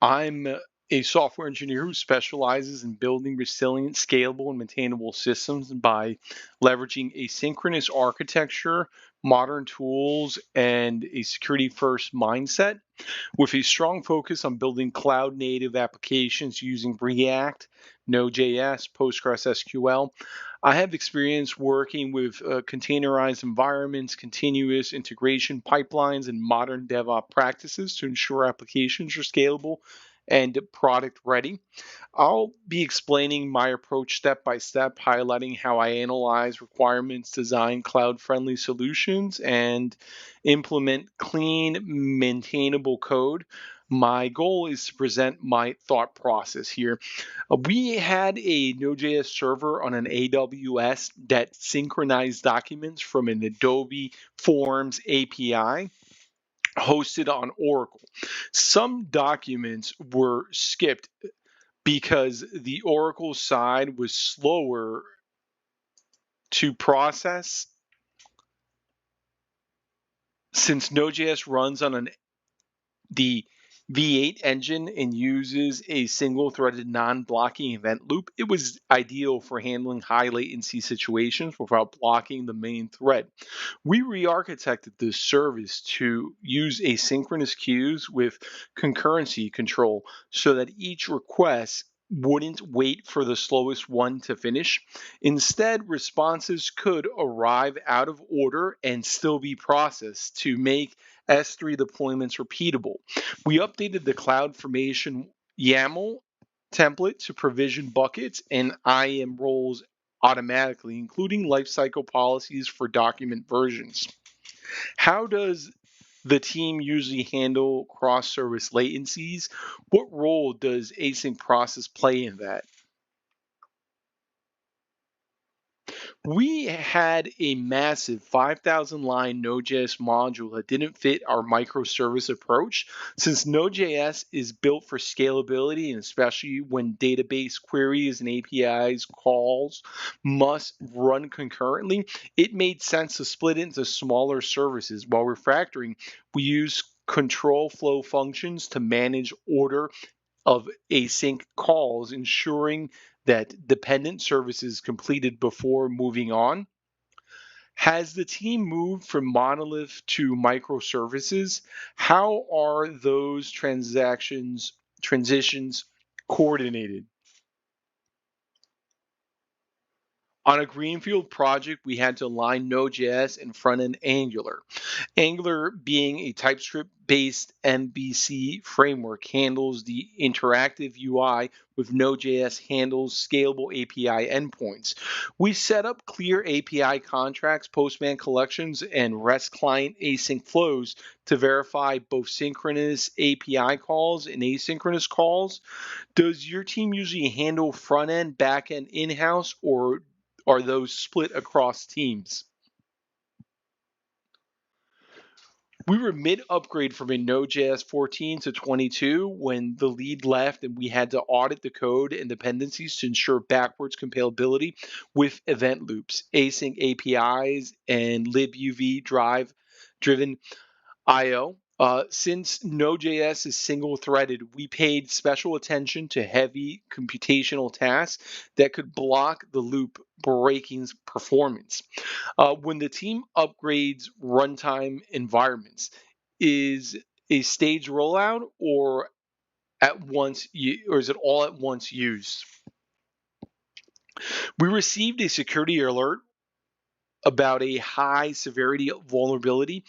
I'm a software engineer who specializes in building resilient, scalable, and maintainable systems by leveraging asynchronous architecture, modern tools, and a security first mindset with a strong focus on building cloud native applications using React, Node.js, PostgreSQL. I have experience working with containerized environments, continuous integration pipelines, and modern DevOps practices to ensure applications are scalable and product ready. I'll be explaining my approach step by step, highlighting how I analyze requirements, design cloud friendly solutions, and implement clean, maintainable code. My goal is to present my thought process here. We had a Node.js server on an AWS that synchronized documents from an Adobe Forms API hosted on Oracle. Some documents were skipped because the Oracle side was slower to process since Node.js runs on the V8 engine and uses a single threaded non blocking event loop. It was ideal for handling high latency situations without blocking the main thread. We re architected this service to use asynchronous queues with concurrency control so that each request wouldn't wait for the slowest one to finish. Instead, responses could arrive out of order and still be processed to make S3 deployments repeatable. We updated the CloudFormation YAML template to provision buckets and IAM roles automatically, including lifecycle policies for document versions. How does the team usually handle cross-service latencies? What role does async process play in that? We had a massive 5,000 line Node.js module that didn't fit our microservice approach. Since Node.js is built for scalability, and especially when database queries and APIs calls must run concurrently, it made sense to split into smaller services. While refactoring, we use control flow functions to manage order of async calls, ensuring that dependent services completed before moving on. Has the team moved from monolith to microservices? How are those transitions coordinated? On a greenfield project, we had to align Node.js and front-end Angular. Angular, being a TypeScript-based MVC framework, handles the interactive UI, with Node.js handles scalable API endpoints. We set up clear API contracts, Postman collections, and REST client async flows to verify both synchronous API calls and asynchronous calls. Does your team usually handle front end, back end in house, or are those split across teams? We were mid upgrade from a Node.js 14 to 22 when the lead left, and we had to audit the code and dependencies to ensure backwards compatibility with event loops, async APIs, and libuv drive driven IO. Since Node.js is single threaded, we paid special attention to heavy computational tasks that could block the loop, breaking performance. When the team upgrades runtime environments, is a stage rollout or or is it all at once used? We received a security alert about a high severity vulnerability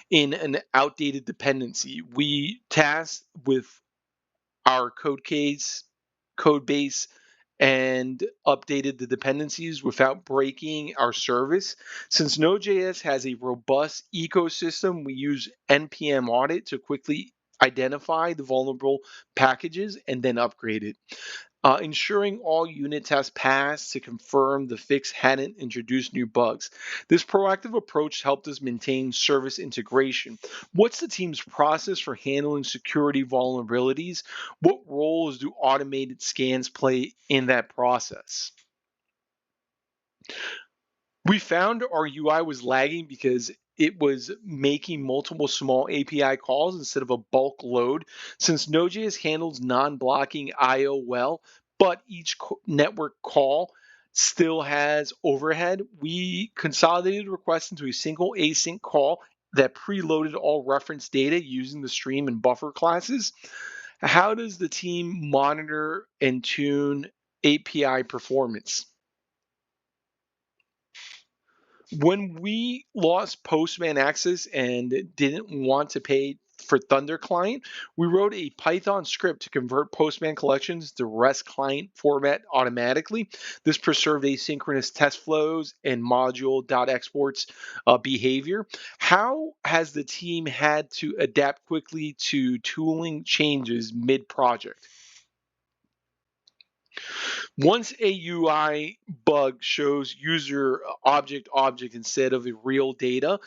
in an outdated dependency. We tasked with our code base, and updated the dependencies without breaking our service. Since Node.js has a robust ecosystem, we use npm audit to quickly identify the vulnerable packages and then upgrade it. Ensuring all unit tests passed to confirm the fix hadn't introduced new bugs. This proactive approach helped us maintain service integration. What's the team's process for handling security vulnerabilities? What roles do automated scans play in that process? We found our UI was lagging because it was making multiple small API calls instead of a bulk load. Since Node.js handles non-blocking I/O well, but each network call still has overhead, we consolidated requests into a single async call that preloaded all reference data using the stream and buffer classes. How does the team monitor and tune API performance? When we lost Postman access and didn't want to pay for Thunder client, we wrote a Python script to convert Postman collections to REST client format automatically. This preserved asynchronous test flows and module.exports behavior. How has the team had to adapt quickly to tooling changes mid-project? Once a UI bug shows user object instead of a real data,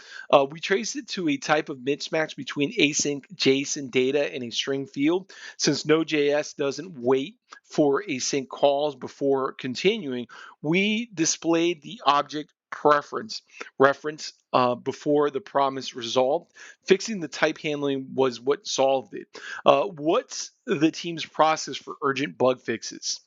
we trace it to a type of mismatch between async JSON data and a string field. Since Node.js doesn't wait for async calls before continuing, we displayed the object preference reference before the promise resolved. Fixing the type handling was what solved it. What's the team's process for urgent bug fixes?